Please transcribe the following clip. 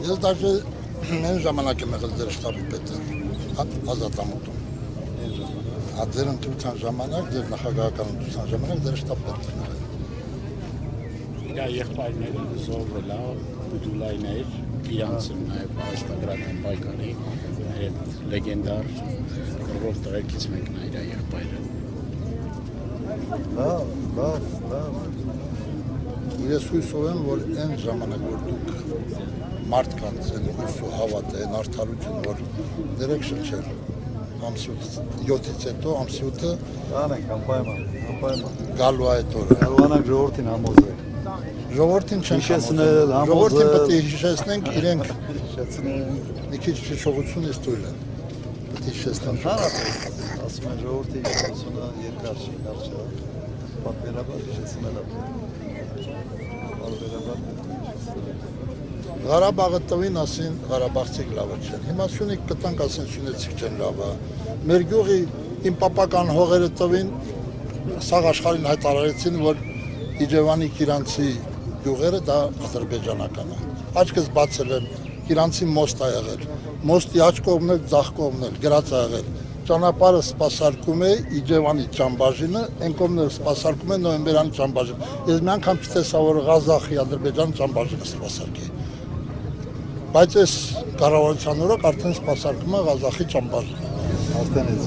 Ես դաժե այն ժամանակ եմ եղել ձեր շտաբի պետը, ազատամուտում։ Ձեր ընտրության ժամանակ, ձեր նախագահական ընտրության ժամանակ ձեր շտաբ պետ եմ եղել։ Իրա եղբայրները Զովելա, Բուդուլայներ, իրանց եմ նաև արհեստագրական պայքարի այդ լեգենդար կռվող տղերքից մեկն է իրա եղբայրը։ Լավ։ Ես հույսով եմ, որ այն ժամանակ, որ դուք մարդկանց են հույս ու հավատ են արդարություն, որ դերեք շնչել ամսուց 7-ից հետո ամսյութը Անենք, անպայման։ գալու այդ օրը։ Կարողանանք ժողովրդին համոզել։ Ժողովրդին չենք Հիշեցնել, ժողովրդին համոզել։ պետք է հիշեցնենք իրենք Հիշեցնել։ մի քիչ հիշողություն is թույլ են։ Պետք է հիշեցնենք։ Ասում են ժողովրդի հիշողությունը երկար չի, կարճ է։ Պատվերաբար հիշեցնել է։ Ղարաբաղը տվին ասին Ղարաբաղցիք լավը չեն։ Հիմա Սյունիք կտանք ասին Սյունեցիք չեն լավը։ Մեր գյուղի իմ պապական հողերը տվին սաղ աշխարհին հայտարարեցին, որ Իջևանի Կիրանցի գյուղերը դա ադրբեջանական է։ Աչքս բացել եմ, Կիրանցի մոստ ա եղել։ Մոստի աջ կողմն էլ, ձախ կողմն էլ գրած ա եղել։ Ճանապարհը սպասարկում է Իջևանի ճամբաժինը, այն կողմն էլ սպասարկում է Նոյեմբերանի ճամբաժինը։ Ես մի անգամ չտեսա, որ Ղազախի Ադրբեջանի ճամբաժինը սպասարկի։ Բայց այս կառավարության օրոք արդեն սպասարկում է Ղազախի ճամբաժինը։ Արդեն էս։